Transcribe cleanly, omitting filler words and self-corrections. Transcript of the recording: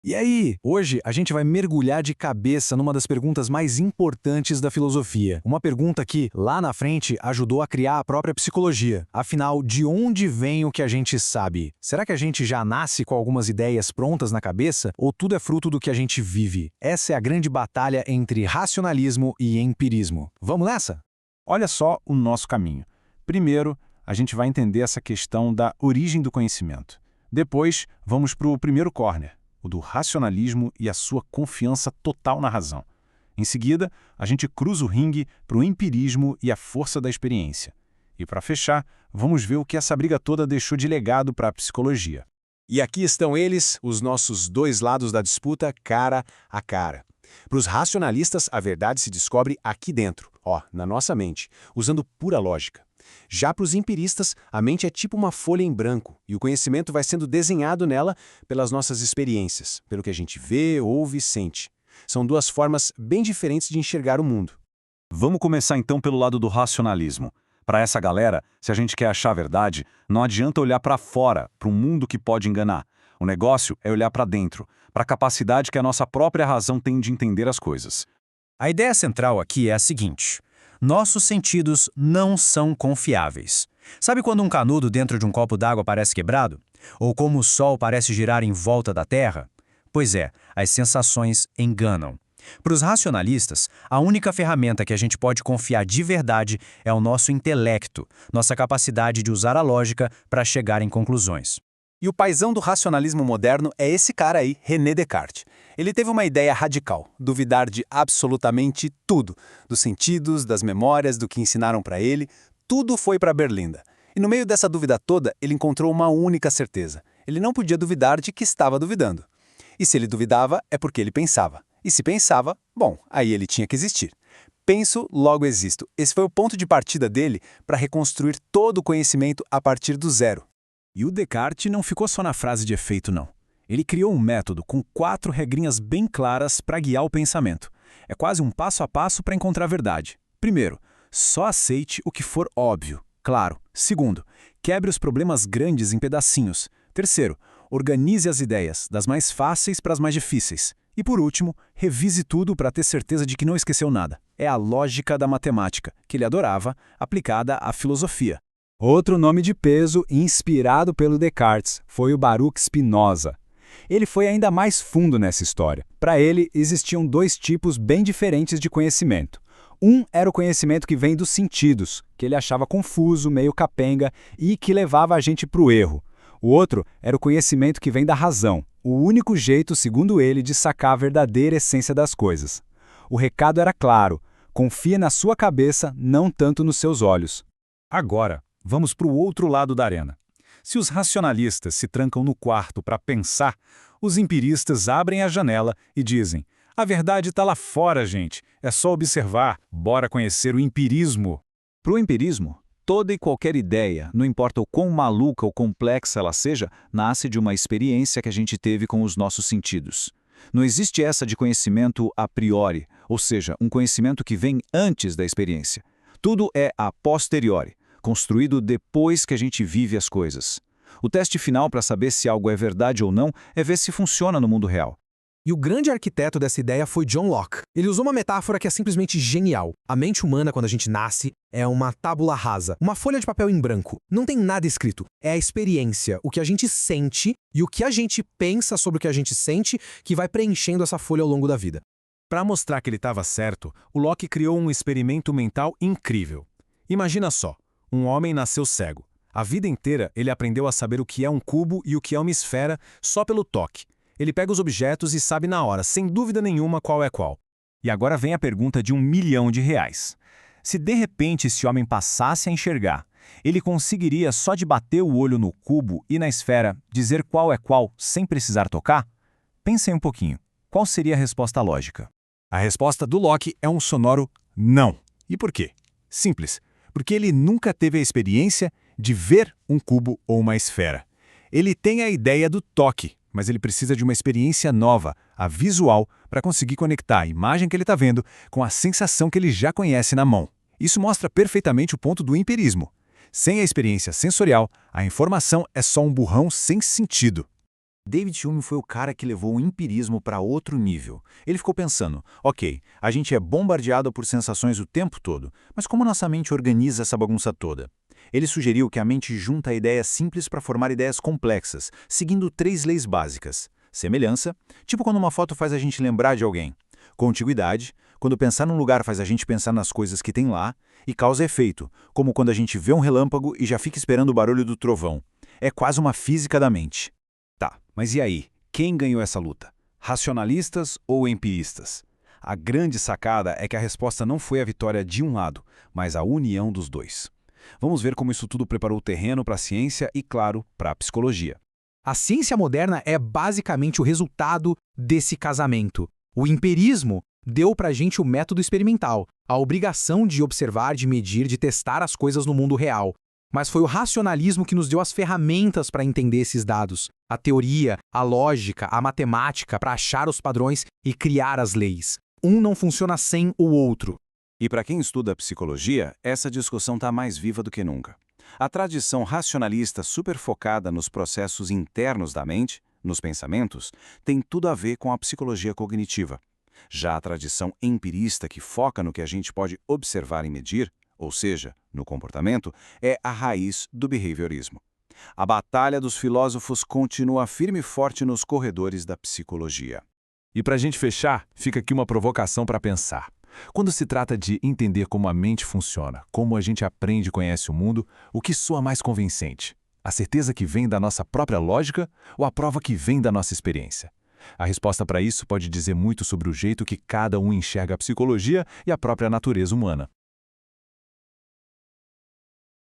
E aí, hoje a gente vai mergulhar de cabeça numa das perguntas mais importantes da filosofia. Uma pergunta que, lá na frente, ajudou a criar a própria psicologia. Afinal, de onde vem o que a gente sabe? Será que a gente já nasce com algumas ideias prontas na cabeça? Ou tudo é fruto do que a gente vive? Essa é a grande batalha entre racionalismo e empirismo. Vamos nessa? Olha só o nosso caminho. Primeiro, a gente vai entender essa questão da origem do conhecimento. Depois, vamos para o primeiro corner, o do racionalismo e a sua confiança total na razão. Em seguida, a gente cruza o ringue para o empirismo e a força da experiência. E para fechar, vamos ver o que essa briga toda deixou de legado para a psicologia. E aqui estão eles, os nossos dois lados da disputa, cara a cara. Para os racionalistas, a verdade se descobre aqui dentro, na nossa mente, usando pura lógica. Já para os empiristas, a mente é tipo uma folha em branco, e o conhecimento vai sendo desenhado nela pelas nossas experiências, pelo que a gente vê, ouve e sente. São duas formas bem diferentes de enxergar o mundo. Vamos começar então pelo lado do racionalismo. Para essa galera, se a gente quer achar a verdade, não adianta olhar para fora, para um mundo que pode enganar. O negócio é olhar para dentro, para a capacidade que a nossa própria razão tem de entender as coisas. A ideia central aqui é a seguinte: nossos sentidos não são confiáveis. Sabe quando um canudo dentro de um copo d'água parece quebrado? Ou como o Sol parece girar em volta da Terra? Pois é, as sensações enganam. Para os racionalistas, a única ferramenta que a gente pode confiar de verdade é o nosso intelecto, nossa capacidade de usar a lógica para chegar em conclusões. E o paizão do racionalismo moderno é esse cara aí, René Descartes. Ele teve uma ideia radical, duvidar de absolutamente tudo, dos sentidos, das memórias, do que ensinaram para ele, tudo foi para Berlinda. E no meio dessa dúvida toda, ele encontrou uma única certeza. Ele não podia duvidar de que estava duvidando. E se ele duvidava, é porque ele pensava. E se pensava, bom, aí ele tinha que existir. Penso, logo existo. Esse foi o ponto de partida dele para reconstruir todo o conhecimento a partir do zero. E o Descartes não ficou só na frase de efeito, não. Ele criou um método com 4 regrinhas bem claras para guiar o pensamento. É quase um passo a passo para encontrar a verdade. Primeiro, só aceite o que for óbvio, claro. Segundo, quebre os problemas grandes em pedacinhos. Terceiro, organize as ideias, das mais fáceis para as mais difíceis. E por último, revise tudo para ter certeza de que não esqueceu nada. É a lógica da matemática, que ele adorava, aplicada à filosofia. Outro nome de peso, inspirado pelo Descartes, foi o Baruch Spinoza. Ele foi ainda mais fundo nessa história. Para ele, existiam 2 tipos bem diferentes de conhecimento. Um era o conhecimento que vem dos sentidos, que ele achava confuso, meio capenga e que levava a gente para o erro. O outro era o conhecimento que vem da razão, o único jeito, segundo ele, de sacar a verdadeira essência das coisas. O recado era claro: confia na sua cabeça, não tanto nos seus olhos. Agora, vamos para o outro lado da arena. Se os racionalistas se trancam no quarto para pensar, os empiristas abrem a janela e dizem: a verdade está lá fora, gente. É só observar. Bora conhecer o empirismo. Para o empirismo, toda e qualquer ideia, não importa o quão maluca ou complexa ela seja, nasce de uma experiência que a gente teve com os nossos sentidos. Não existe essa de conhecimento a priori, ou seja, um conhecimento que vem antes da experiência. Tudo é a posteriori, construído depois que a gente vive as coisas. O teste final para saber se algo é verdade ou não é ver se funciona no mundo real. E o grande arquiteto dessa ideia foi John Locke. Ele usou uma metáfora que é simplesmente genial. A mente humana, quando a gente nasce, é uma tábula rasa, uma folha de papel em branco. Não tem nada escrito. É a experiência, o que a gente sente e o que a gente pensa sobre o que a gente sente que vai preenchendo essa folha ao longo da vida. Para mostrar que ele estava certo, o Locke criou um experimento mental incrível. Imagina só, um homem nasceu cego. A vida inteira ele aprendeu a saber o que é um cubo e o que é uma esfera só pelo toque. Ele pega os objetos e sabe na hora, sem dúvida nenhuma, qual é qual. E agora vem a pergunta de R$1 milhão. Se de repente esse homem passasse a enxergar, ele conseguiria, só de bater o olho no cubo e na esfera, dizer qual é qual sem precisar tocar? Pensem um pouquinho. Qual seria a resposta lógica? A resposta do Locke é um sonoro não. E por quê? Simples. Porque ele nunca teve a experiência de ver um cubo ou uma esfera. Ele tem a ideia do toque, mas ele precisa de uma experiência nova, a visual, para conseguir conectar a imagem que ele está vendo com a sensação que ele já conhece na mão. Isso mostra perfeitamente o ponto do empirismo. Sem a experiência sensorial, a informação é só um burrão sem sentido. David Hume foi o cara que levou o empirismo para outro nível. Ele ficou pensando, ok, a gente é bombardeado por sensações o tempo todo, mas como nossa mente organiza essa bagunça toda? Ele sugeriu que a mente junta ideias simples para formar ideias complexas, seguindo 3 leis básicas. Semelhança, tipo quando uma foto faz a gente lembrar de alguém. Contiguidade, quando pensar num lugar faz a gente pensar nas coisas que tem lá. E causa-efeito, como quando a gente vê um relâmpago e já fica esperando o barulho do trovão. É quase uma física da mente. Tá, mas e aí? Quem ganhou essa luta? Racionalistas ou empiristas? A grande sacada é que a resposta não foi a vitória de um lado, mas a união dos dois. Vamos ver como isso tudo preparou o terreno para a ciência e, claro, para a psicologia. A ciência moderna é basicamente o resultado desse casamento. O empirismo deu pra gente o método experimental, a obrigação de observar, de medir, de testar as coisas no mundo real. Mas foi o racionalismo que nos deu as ferramentas para entender esses dados, a teoria, a lógica, a matemática para achar os padrões e criar as leis. Um não funciona sem o outro. E para quem estuda psicologia, essa discussão está mais viva do que nunca. A tradição racionalista super focada nos processos internos da mente, nos pensamentos, tem tudo a ver com a psicologia cognitiva. Já a tradição empirista que foca no que a gente pode observar e medir, ou seja, no comportamento, é a raiz do behaviorismo. A batalha dos filósofos continua firme e forte nos corredores da psicologia. E para a gente fechar, fica aqui uma provocação para pensar. Quando se trata de entender como a mente funciona, como a gente aprende e conhece o mundo, o que soa mais convincente? A certeza que vem da nossa própria lógica ou a prova que vem da nossa experiência? A resposta para isso pode dizer muito sobre o jeito que cada um enxerga a psicologia e a própria natureza humana.